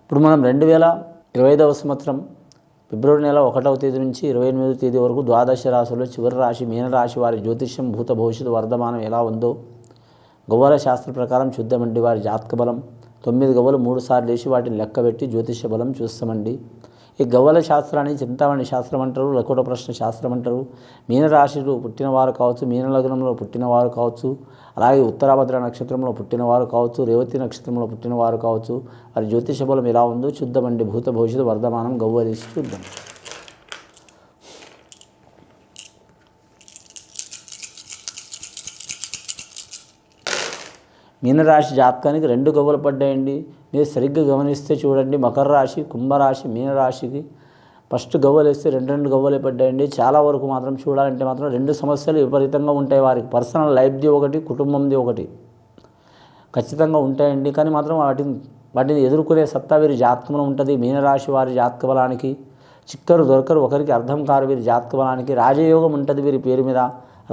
ఇప్పుడు మనం 2025వ సంవత్సరం ఫిబ్రవరి నెల 1వ తేదీ నుంచి 28వ తేదీ వరకు ద్వాదశ రాశుల్లో చివరి రాశి మీనరాశి వారి జ్యోతిష్యం భూత భవిష్యత్తు వర్ధమానం ఎలా ఉందో గవ్వల శాస్త్ర ప్రకారం చూద్దామండి. వారి జాతక బలం 9 గవ్వలు 3 సార్లు వేసి వాటిని లెక్కబెట్టి జ్యోతిష్య బలం చూస్తామండి. ఈ గవ్వల శాస్త్రాన్ని చింతామణి శాస్త్రం అంటారు, లకోట ప్రశ్న శాస్త్రం అంటారు. మీనరాశిలో పుట్టినవారు కావచ్చు, మీన లగ్నంలో పుట్టినవారు కావచ్చు, అలాగే ఉత్తరాభద్ర నక్షత్రంలో పుట్టినవారు కావచ్చు, రేవతి నక్షత్రంలో పుట్టినవారు కావచ్చు, వారి జ్యోతిష బలం ఎలా ఉందో చూద్దామండి. భూత భవిష్యత్తు వర్ధమానం గవ్వలేసి చూద్దాం. మీనరాశి జాతకానికి 2 గవ్వలు పడ్డాయండి. మీరు సరిగ్గా గమనిస్తే చూడండి, మకర రాశి, కుంభరాశి, మీనరాశికి ఫస్ట్ గవ్వలు వేస్తే 2 గవ్వలే పడ్డాయండి. చాలా వరకు మాత్రం చూడాలంటే మాత్రం 2 సమస్యలు విపరీతంగా ఉంటాయి. వారికి పర్సనల్ లైఫ్ది ఒకటి, కుటుంబంది ఒకటి ఖచ్చితంగా ఉంటాయండి. కానీ మాత్రం వాటిని ఎదుర్కొనే సత్తా వీరి జాతకంలో ఉంటుంది. మీనరాశి వారి జాతక బలానికి చిక్కరు దొరకరు, ఒకరికి అర్థం కారు. వీరి జాతక బలానికి రాజయోగం ఉంటుంది వీరి పేరు మీద.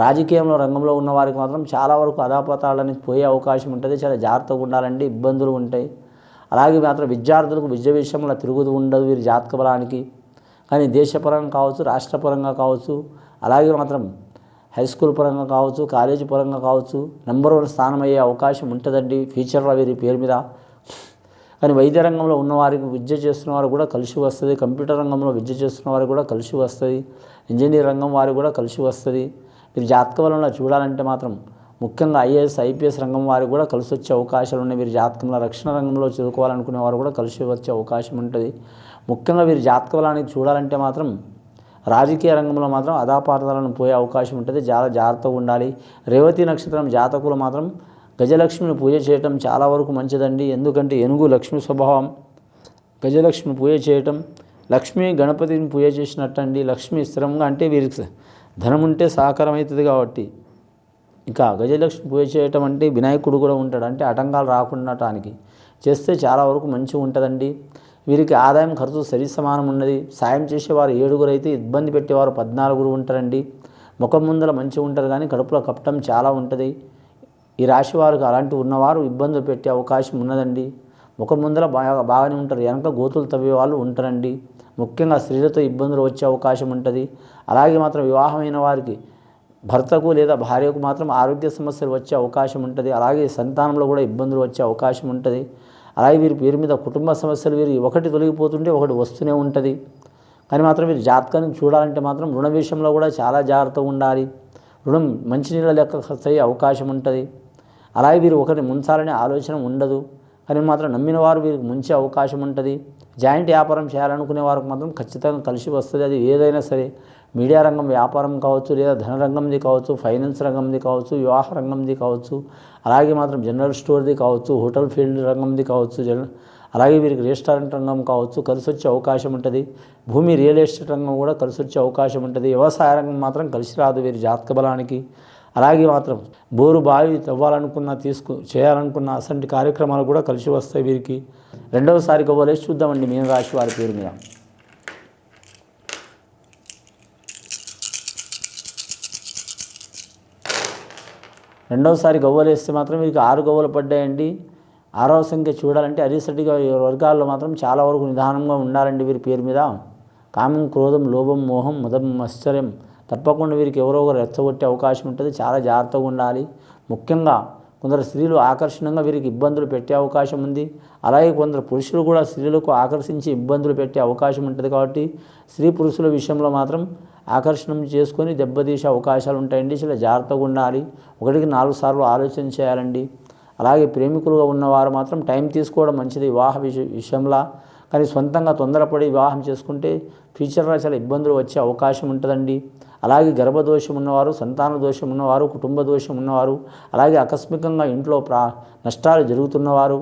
రాజకీయంలో రంగంలో ఉన్న వారికి మాత్రం చాలా వరకు అధాపతాలని పోయే అవకాశం ఉంటుంది. చాలా జాగ్రత్తగా ఉండాలండి, ఇబ్బందులు ఉంటాయి. అలాగే మాత్రం విద్యార్థులకు విద్య విషయంలో తిరుగుతూ ఉండదు వీరి జాతక బలానికి. కానీ దేశపరంగా కావచ్చు, రాష్ట్రపరంగా కావచ్చు, అలాగే మాత్రం హై స్కూల్ పరంగా కావచ్చు, కాలేజీ పరంగా కావచ్చు నెంబర్ 1 స్థానం అయ్యే అవకాశం ఉంటుందండి ఫ్యూచర్లో వీరి పేరు మీద. కానీ వైద్య రంగంలో ఉన్నవారికి విద్య చేస్తున్న వారు కూడా కలిసి వస్తుంది. కంప్యూటర్ రంగంలో విద్య చేస్తున్న వారికి కూడా కలిసి వస్తుంది. ఇంజనీర్ రంగం వారికి కూడా కలిసి వస్తుంది. వీరి జాతక బలంలో చూడాలంటే మాత్రం ముఖ్యంగా ఐఏఎస్, ఐపీఎస్ రంగం వారికి కూడా కలిసి వచ్చే అవకాశాలు ఉన్నాయి. వీరి జాతకంలో రక్షణ రంగంలో చదువుకోవాలనుకునే వారు కూడా కలిసి వచ్చే అవకాశం ఉంటుంది. ముఖ్యంగా వీరి జాతక బలానికి చూడాలంటే మాత్రం రాజకీయ రంగంలో మాత్రం అధాపాతాలను పోయే అవకాశం ఉంటుంది. చాలా జాగ్రత్తగా ఉండాలి. రేవతి నక్షత్రం జాతకులు మాత్రం గజలక్ష్మిని పూజ చేయటం చాలా వరకు మంచిదండి. ఎందుకంటే ఏనుగు లక్ష్మి స్వభావం. గజలక్ష్మి పూజ చేయటం లక్ష్మీ గణపతిని పూజ చేసినట్టండి. లక్ష్మి స్థిరంగా అంటే వీరికి ధనం ఉంటే సహకారం అవుతుంది కాబట్టి. ఇంకా గజలక్ష్మి పూజ చేయటం అంటే వినాయకుడు కూడా ఉంటాడు, అంటే ఆటంకాలు రాకుండాటానికి చేస్తే చాలా వరకు మంచిగా ఉంటుందండి. వీరికి ఆదాయం ఖర్చు సరి సమానం ఉన్నది. సాయం చేసేవారు 7 అయితే ఇబ్బంది పెట్టేవారు 14 ఉంటారండి. ముఖం ముందర మంచిగా ఉంటారు కానీ కడుపులో కప్పటం చాలా ఉంటుంది. ఈ రాశి వారికి అలాంటి ఉన్నవారు ఇబ్బందులు పెట్టే అవకాశం ఉన్నదండి. ముఖం ముందర బాగానే ఉంటారు, వెనక గోతులు తవ్వే వాళ్ళు ఉంటారండి. ముఖ్యంగా స్త్రీలతో ఇబ్బందులు వచ్చే అవకాశం ఉంటుంది. అలాగే మాత్రం వివాహమైన వారికి భర్తకు లేదా భార్యకు మాత్రం ఆరోగ్య సమస్యలు వచ్చే అవకాశం ఉంటుంది. అలాగే సంతానంలో కూడా ఇబ్బందులు వచ్చే అవకాశం ఉంటుంది. అలాగే వీరి పేరు మీద కుటుంబ సమస్యలు వీరి ఒకటి తొలగిపోతుంటే ఒకటి వస్తూనే ఉంటుంది. కానీ మాత్రం వీరి జాతకానికి చూడాలంటే మాత్రం రుణ విషయంలో కూడా చాలా జాగ్రత్తగా ఉండాలి. రుణం మంచినీళ్ళ లెక్క ఖర్చు అయ్యే అవకాశం ఉంటుంది. అలాగే వీరు ఒకరిని ముంచాలనే ఆలోచన ఉండదు. కానీ మాత్రం నమ్మిన వారు వీరికి ముంచే అవకాశం ఉంటుంది. జాయింట్ వ్యాపారం చేయాలనుకునే వారికి మాత్రం ఖచ్చితంగా కలిసి వస్తుంది. అది ఏదైనా సరే, మీడియా రంగం వ్యాపారం కావచ్చు, లేదా ధన రంగంది కావచ్చు, ఫైనాన్స్ రంగంది కావచ్చు, వివాహ రంగంది కావచ్చు, అలాగే మాత్రం జనరల్ స్టోర్ది కావచ్చు, హోటల్ ఫీల్డ్ రంగంది కావచ్చు, అలాగే వీరికి రెస్టారెంట్ రంగం కావచ్చు కలిసి వచ్చే అవకాశం ఉంటుంది. భూమి రియల్ ఎస్టేట్ రంగం కూడా కలిసి వచ్చే అవకాశం ఉంటుంది. వ్యవసాయ రంగం మాత్రం కలిసి రాదు వీరి జాతక బలానికి. అలాగే మాత్రం బోరు బావి తవ్వాలనుకున్న చేయాలనుకున్న అసంటి కార్యక్రమాలు కూడా కలిసి వస్తాయి వీరికి. రెండవసారి గవ్వలేసి చూద్దామండి మీనరాశి వారి పేరు మీద. రెండవసారి గవ్వలేస్తే మాత్రం వీరికి 6 గవ్వలు పడ్డాయండి. 6వ సంఖ్య చూడాలంటే అరిసటిగా వర్గాల్లో మాత్రం చాలా వరకు నిదానంగా ఉండాలండి వీరి పేరు మీద. కామం, క్రోధం, లోభం, మోహం, మదం, ఆశ్చర్యం తప్పకుండా వీరికి ఎవరో ఒకరు రెచ్చగొట్టే అవకాశం ఉంటుంది. చాలా జాగ్రత్తగా ఉండాలి. ముఖ్యంగా కొందరు స్త్రీలు ఆకర్షణంగా వీరికి ఇబ్బందులు పెట్టే అవకాశం ఉంది. అలాగే కొందరు పురుషులు కూడా స్త్రీలకు ఆకర్షించి ఇబ్బందులు పెట్టే అవకాశం ఉంటుంది. కాబట్టి స్త్రీ పురుషుల విషయంలో మాత్రం ఆకర్షణ చేసుకొని దెబ్బతీసే అవకాశాలు ఉంటాయండి. చాలా జాగ్రత్తగా ఉండాలి. 1కి 4 సార్లు ఆలోచన చేయాలండి. అలాగే ప్రేమికులుగా ఉన్నవారు మాత్రం టైం తీసుకోవడం మంచిది వివాహ విషయంలో. కానీ సొంతంగా తొందరపడి వివాహం చేసుకుంటే ఫ్యూచర్లో చాలా ఇబ్బందులు వచ్చే అవకాశం ఉంటుందండి. అలాగే గర్భదోషం ఉన్నవారు, సంతాన దోషం ఉన్నవారు, కుటుంబ దోషం ఉన్నవారు, అలాగే ఆకస్మికంగా ఇంట్లో నష్టాలు జరుగుతున్నవారు,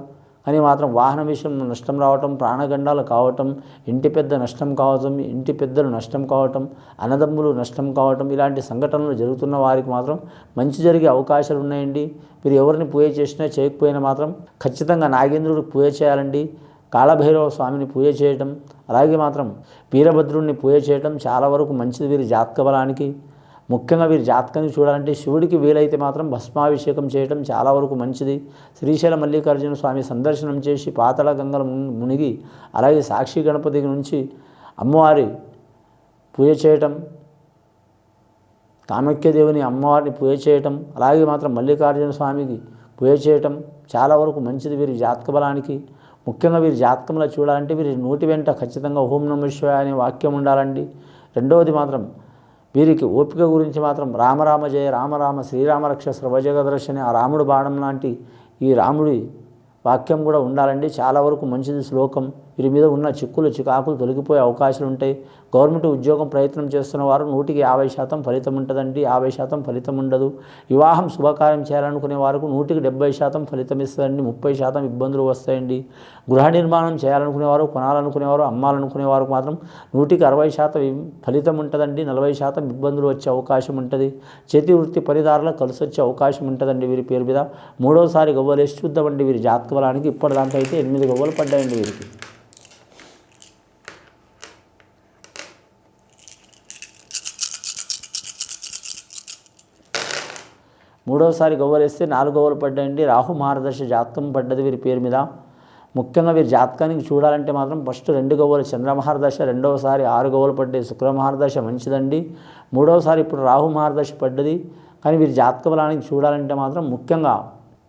కానీ మాత్రం వాహన విషయంలో నష్టం రావటం, ప్రాణగండాలు కావటం, ఇంటి పెద్ద నష్టం కావటం, ఇంటి పెద్దలు నష్టం కావటం, అన్నదమ్ములు నష్టం కావటం, ఇలాంటి సంఘటనలు జరుగుతున్న వారికి మాత్రం మంచి జరిగే అవకాశాలు ఉన్నాయండి. మీరు ఎవరిని పూజ చేసినా చేయకపోయినా మాత్రం ఖచ్చితంగా నాగేంద్రుడికి పూజ చేయాలండి. కాళభైరవ స్వామిని పూజ చేయటం, అలాగే మాత్రం వీరభద్రుడిని పూజ చేయటం చాలా వరకు మంచిది వీరి జాతక బలానికి. ముఖ్యంగా వీరి జాతకాన్ని చూడాలంటే శివుడికి వీలైతే మాత్రం భస్మాభిషేకం చేయడం చాలా వరకు మంచిది. శ్రీశైల మల్లికార్జున స్వామి సందర్శనం చేసి పాతాళ గంగల మునిగి అలాగే సాక్షి గణపతి నుంచి అమ్మవారి పూజ చేయటం, కామాఖ్యదేవుని అమ్మవారిని పూజ చేయటం, అలాగే మాత్రం మల్లికార్జున స్వామికి పూజ చేయటం చాలా వరకు మంచిది వీరి జాతక బలానికి. ముఖ్యంగా వీరి జాతకంలో చూడాలంటే వీరి నోటి వెంట ఖచ్చితంగా ఓం నమః శివాయ అనే వాక్యం ఉండాలండి. రెండవది మాత్రం వీరికి ఓపిక గురించి మాత్రం రామరామ జయ రామరామ శ్రీరామ రక్ష సర్వజగదర్శని ఆ రాముడు బాణం లాంటి ఈ రాముడి వాక్యం కూడా ఉండాలండి. చాలా వరకు మంచిది శ్లోకం. వీరి మీద ఉన్న చిక్కులు చికాకులు తొలగిపోయే అవకాశాలు ఉంటాయి. గవర్నమెంట్ ఉద్యోగం ప్రయత్నం చేస్తున్న వారు 100% ఫలితం ఉంటుందండి, 50% ఫలితం ఉండదు. వివాహం శుభకార్యం చేయాలనుకునే వారికి 170% ఫలితం ఇస్తుందండి, 30% ఇబ్బందులు వస్తాయండి. గృహ నిర్మాణం చేయాలనుకునే వారు, కొనాలనుకునేవారు, అమ్మాలనుకునే వారికి మాత్రం 60% ఫలితం ఉంటుందండి, 40% ఇబ్బందులు వచ్చే అవకాశం ఉంటుంది. చేతి వృత్తి పనిదారులకు కలిసి వచ్చే అవకాశం ఉంటుందండి వీరి పేరు మీద. మూడోసారి గవ్వలేసి చూద్దామండి వీరి జాతక బలానికి. ఇప్పటిదాకా అయితే 8 గవ్వలు పడ్డాయండి వీరికి. మూడవసారి గవ్వలేస్తే 4 గవ్వలు పడ్డాయండి. రాహు మహారదశ జాతకం పడ్డది వీరి పేరు మీద. ముఖ్యంగా వీరి జాతకానికి చూడాలంటే మాత్రం ఫస్ట్ 2 గవ్వలు చంద్రమహారదశ, రెండవసారి 6 గవ్వలు పడ్డాయి శుక్రమహారదశ మంచిదండి. మూడవసారి ఇప్పుడు రాహు మహారదశ పడ్డది. కానీ వీరి జాతక బలానికి చూడాలంటే మాత్రం ముఖ్యంగా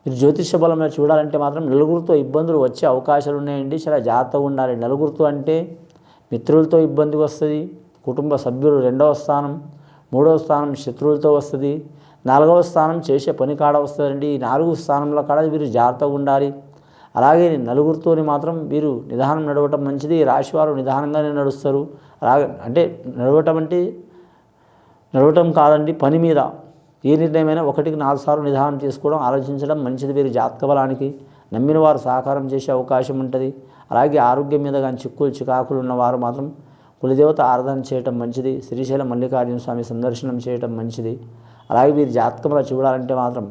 వీరి జ్యోతిష బలంలో చూడాలంటే మాత్రం నలుగురితో ఇబ్బందులు వచ్చే అవకాశాలు ఉన్నాయండి. చాలా జాగ్రత్తగా ఉండాలి. నలుగురితో అంటే మిత్రులతో ఇబ్బంది వస్తుంది, కుటుంబ సభ్యులు 2వ స్థానం, 3వ స్థానం శత్రువులతో వస్తుంది, 4వ స్థానం చేసే పని కాడ వస్తుందండి. ఈ 4 స్థానంలో కాడ వీరు జాగ్రత్తగా ఉండాలి. అలాగే నలుగురితోని మాత్రం వీరు నిదానం నడవటం మంచిది. రాశివారు నిదానంగానే నడుస్తారు. అలాగే అంటే నడవటం కాదండి, పని మీద ఏ నిర్ణయమైనా 1కి 4 సార్లు నిదానం చేసుకోవడం, ఆలోచించడం మంచిది. వీరి జాతక బలానికి నమ్మిన వారు సహకారం చేసే అవకాశం ఉంటుంది. అలాగే ఆరోగ్యం మీద కానీ చిక్కులు చికాకులు ఉన్నవారు మాత్రం కులదేవత ఆరాధన చేయటం మంచిది. శ్రీశైల మల్లికార్జున స్వామి సందర్శనం చేయటం మంచిది. అలాగే వీరి జాతకంలో చూడాలంటే మాత్రం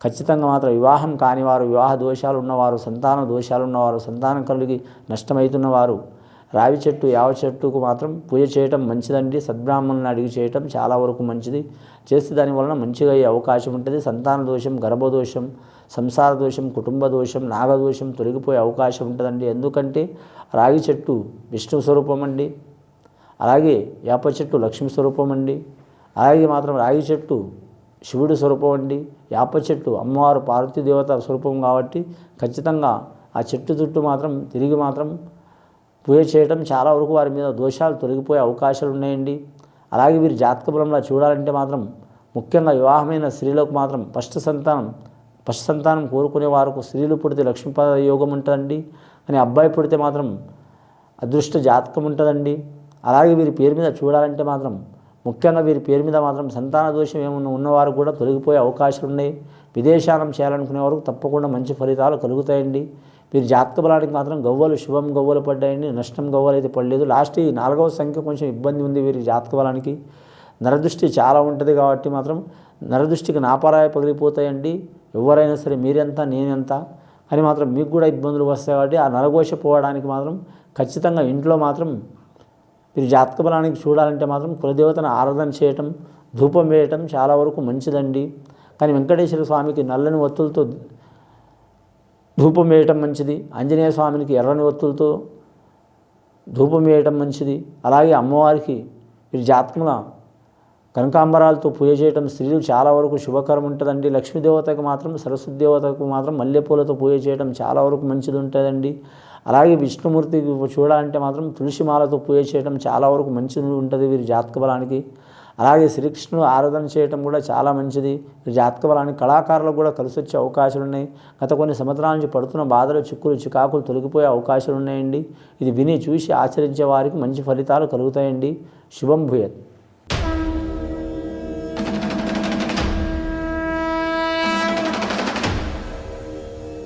ఖచ్చితంగా మాత్రం వివాహం కానివారు, వివాహ దోషాలు ఉన్నవారు, సంతాన దోషాలు ఉన్నవారు, సంతానం కలిగి నష్టమవుతున్నవారు రావి చెట్టు, యావ చెట్టుకు మాత్రం పూజ చేయటం మంచిదండి. సద్బ్రాహ్మణులను అడిగి చేయటం చాలా వరకు మంచిది. చేస్తే దానివలన మంచిగా అయ్యే అవకాశం ఉంటుంది. సంతాన దోషం, గర్భదోషం, సంసార దోషం, కుటుంబ దోషం, నాగదోషం తొలగిపోయే అవకాశం ఉంటుందండి. ఎందుకంటే రాగి చెట్టు విష్ణు స్వరూపం అండి. అలాగే వేప చెట్టు లక్ష్మీ స్వరూపం అండి. అలాగే మాత్రం రాగి చెట్టు శివుడి స్వరూపం అండి. వేప చెట్టు అమ్మవారు పార్వతీ దేవత స్వరూపం కాబట్టి ఖచ్చితంగా ఆ చెట్టు చుట్టూ మాత్రం తిరిగి మాత్రం పూజ చేయటం చాలా వరకు వారి మీద దోషాలు తొలగిపోయే అవకాశాలు ఉన్నాయండి. అలాగే వీరి జాతక బలంలో చూడాలంటే మాత్రం ముఖ్యంగా వివాహమైన స్త్రీలకు మాత్రం ఫస్ట్ సంతానం కోరుకునే వారికి స్త్రీలు పుడితే లక్ష్మీపద యోగం ఉంటుందండి. కానీ అబ్బాయి పుడితే మాత్రం అదృష్ట జాతకం ఉంటుందండి. అలాగే వీరి పేరు మీద చూడాలంటే మాత్రం ముఖ్యంగా వీరి పేరు మీద మాత్రం సంతాన దోషం ఏమన్నా ఉన్నవారు కూడా తొలగిపోయే అవకాశాలు ఉన్నాయి. విదేశానం చేయాలనుకునే వారికి తప్పకుండా మంచి ఫలితాలు కలుగుతాయండి. వీరి జాతక బలానికి మాత్రం గవ్వలు శుభం గవ్వలు పడ్డాయండి, నష్టం గవ్వలు అయితే పడలేదు. లాస్ట్ ఈ 4వ సంఖ్య కొంచెం ఇబ్బంది ఉంది వీరి జాతక బలానికి. నరదృష్టి చాలా ఉంటుంది కాబట్టి మాత్రం నరదృష్టికి నాపరాయ పగిలిపోతాయండి. ఎవరైనా సరే మీరెంత నేనెంత అని మాత్రం మీకు కూడా ఇబ్బందులు వస్తాయి. కాబట్టి ఆ నరఘోష పోవడానికి మాత్రం ఖచ్చితంగా ఇంట్లో మాత్రం వీరి జాతక బలానికి చూడాలంటే మాత్రం కులదేవతను ఆరాధన చేయటం, ధూపం వేయటం చాలా వరకు మంచిదండి. కానీ వెంకటేశ్వర స్వామికి నల్లని ఒత్తులతో ధూపం వేయటం మంచిది. ఆంజనేయ స్వామికి ఎర్రని ఒత్తులతో ధూపం వేయటం మంచిది. అలాగే అమ్మవారికి వీరి జాతకంలో కనకాంబరాలతో పూజ చేయటం స్త్రీలు చాలా వరకు శుభకరం ఉంటుందండి. లక్ష్మీదేవతకు మాత్రం, సరస్వతి దేవతకు మాత్రం మల్లెపూలతో పూజ చేయడం చాలా వరకు మంచిది ఉంటుందండి. అలాగే విష్ణుమూర్తికి చూడాలంటే మాత్రం తులసి మాలతో పూజ చేయడం చాలా వరకు మంచిది ఉంటుంది వీరి జాతక బలానికి. అలాగే శ్రీకృష్ణుడు ఆరాధన చేయటం కూడా చాలా మంచిది. వీరి జాతక బలానికి కళాకారులకు కూడా కలిసి వచ్చే అవకాశాలు ఉన్నాయి. గత కొన్ని సంవత్సరాల నుంచి పడుతున్న బాధలు, చిక్కులు చికాకులు తొలగిపోయే అవకాశాలు ఉన్నాయండి. ఇది విని చూసి ఆచరించే వారికి మంచి ఫలితాలు కలుగుతాయండి. శుభం భూయత్.